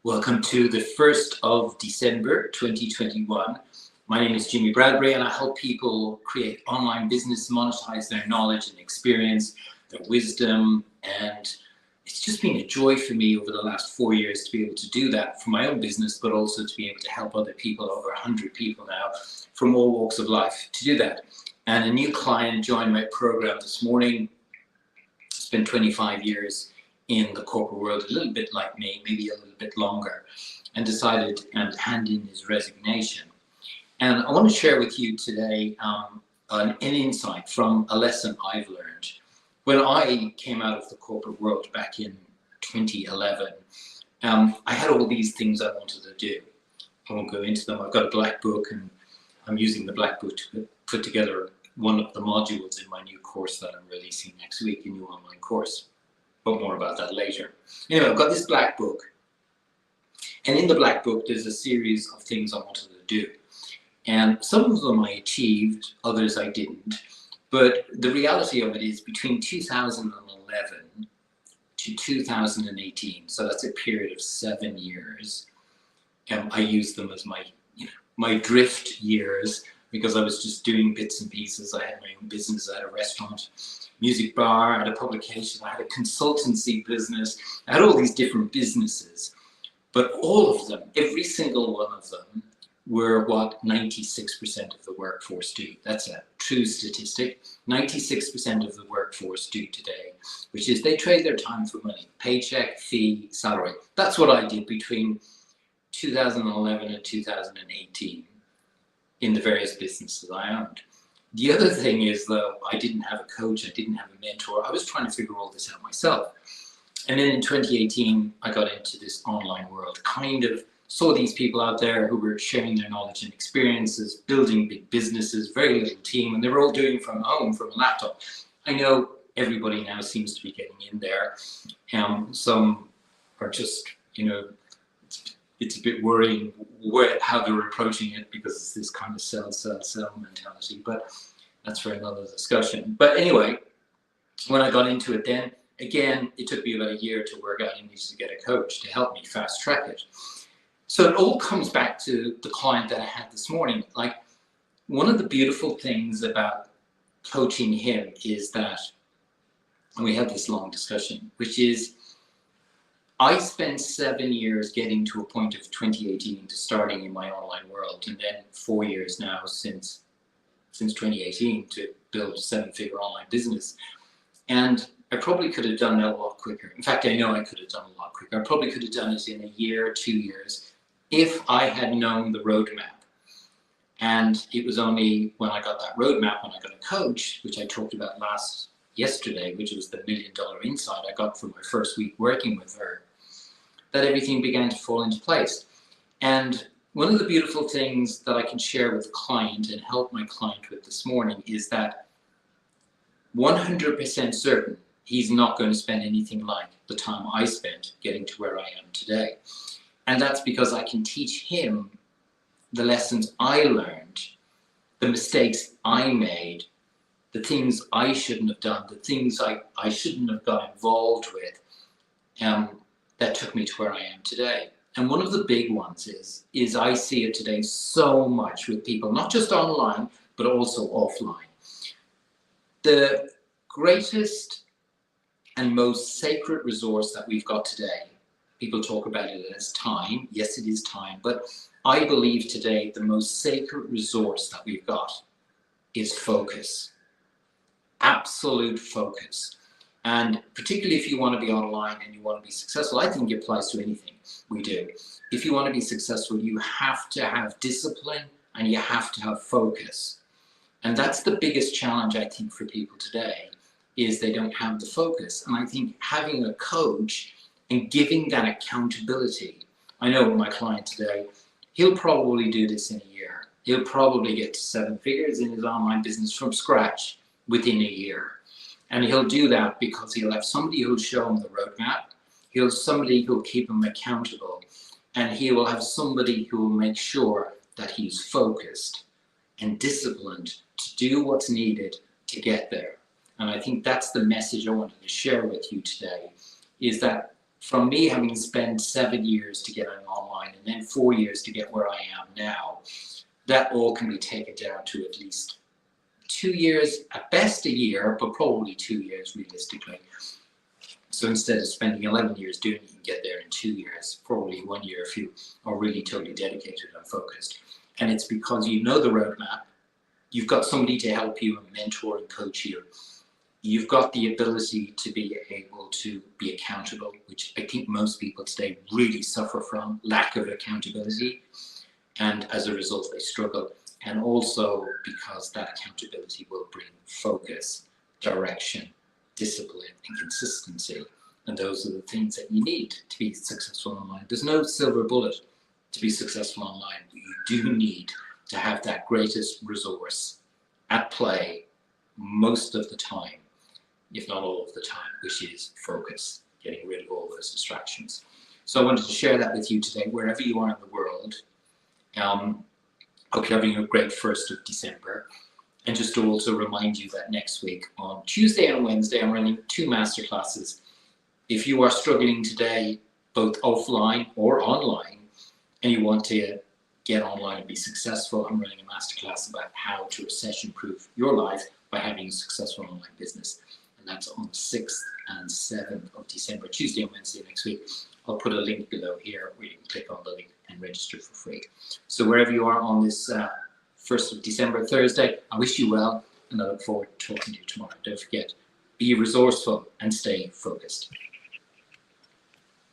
Welcome to the 1st of December 2021. My name is Jimmy Bradbury and I help people create online business, monetize their knowledge and experience, their wisdom, and it's just been a joy for me over the last 4 years to be able to do that for my own business, but also to be able to help other people, over 100 people now, from all walks of life to do that. And a new client joined my program this morning. It's been 25 years in the corporate world, a little bit like me, maybe a little bit longer, and decided to hand in his resignation. And I want to share with you today an insight from a lesson I've learned. When I came out of the corporate world back in 2011, I had all these things I wanted to do. I won't go into them. I've got a black book and I'm using the black book to put together one of the modules in my new course that I'm releasing next week, a new online course. But more about that later. Anyway, I've got this black book, and in the black book there's a series of things I wanted to do, and some of them I achieved, others I didn't. But the reality of it is, between 2011 to 2018, so that's a period of 7 years, I used them as my drift years, because I was just doing bits and pieces. I had my own business. I had a restaurant, music bar, I had a publication, I had a consultancy business, I had all these different businesses. But all of them, every single one of them, were what 96% of the workforce do. That's a true statistic. 96% of the workforce do today, which is they trade their time for money, paycheck, fee, salary. That's what I did between 2011 and 2018 in the various businesses I owned. The other thing is, though, I didn't have a coach, I didn't have a mentor. I was trying to figure all this out myself. And then in 2018, I got into this online world, kind of saw these people out there who were sharing their knowledge and experiences, building big businesses, very little team, and they were all doing it from home, from a laptop. I know everybody now seems to be getting in there. Some are just, it's a bit worrying how they're approaching it, because it's this kind of sell mentality, but that's for another discussion. But anyway, when I got into it then, again, it took me about a year to work out I needed to get a coach to help me fast track it. So it all comes back to the client that I had this morning. Like, one of the beautiful things about coaching him is that, and we had this long discussion, which is, I spent 7 years getting to a point of 2018 to starting in my online world, and then 4 years now since 2018 to build a 7-figure online business. And I probably could have done it a lot quicker. In fact, I know I could have done a lot quicker. I probably could have done it in a year, 2 years, if I had known the roadmap. And it was only when I got that roadmap, when I got a coach, which I talked about yesterday, which was the $1 million insight I got from my first week working with her, that everything began to fall into place. And one of the beautiful things that I can share with the client and help my client with this morning is that 100% certain he's not going to spend anything like the time I spent getting to where I am today. And that's because I can teach him the lessons I learned, the mistakes I made, the things I shouldn't have done, the things I shouldn't have got involved with, that took me to where I am today. And one of the big ones is I see it today so much with people, not just online, but also offline. The greatest and most sacred resource that we've got today, people talk about it as time. Yes, it is time. But I believe today the most sacred resource that we've got is focus. Absolute focus. And particularly if you want to be online and you want to be successful, I think it applies to anything we do. If you want to be successful, you have to have discipline and you have to have focus. And that's the biggest challenge, I think, for people today, is they don't have the focus. And I think having a coach and giving that accountability, I know my client today, he'll probably do this in a year. He'll probably get to 7 figures in his online business from scratch within a year. And he'll do that because he'll have somebody who'll show him the roadmap. He'll have somebody who'll keep him accountable. And he will have somebody who will make sure that he's focused and disciplined to do what's needed to get there. And I think that's the message I wanted to share with you today, is that from me having spent 7 years to get online and then 4 years to get where I am now, that all can be taken down to at least 2 years, at best a year, but probably 2 years realistically. So instead of spending 11 years doing it, you can get there in 2 years, probably 1 year if you are really totally dedicated and focused. And it's because you know the roadmap, you've got somebody to help you and mentor and coach you. You've got the ability to be able to be accountable, which I think most people today really suffer from, lack of accountability. And as a result, they struggle. And also because that accountability will bring focus, direction, discipline, and consistency. And those are the things that you need to be successful online. There's no silver bullet to be successful online. You do need to have that greatest resource at play most of the time, if not all of the time, which is focus, getting rid of all those distractions. So I wanted to share that with you today, wherever you are in the world. Hope you're having a great 1st of December. And just to also remind you that next week on Tuesday and Wednesday, I'm running 2 masterclasses. If you are struggling today, both offline or online, and you want to get online and be successful, I'm running a masterclass about how to recession-proof your life by having a successful online business. And that's on the 6th and 7th of December, Tuesday and Wednesday next week. I'll put a link below here where you can click on the link and register for free. So wherever you are on this 1st of December, Thursday, I wish you well, and I look forward to talking to you tomorrow. Don't forget, be resourceful and stay focused.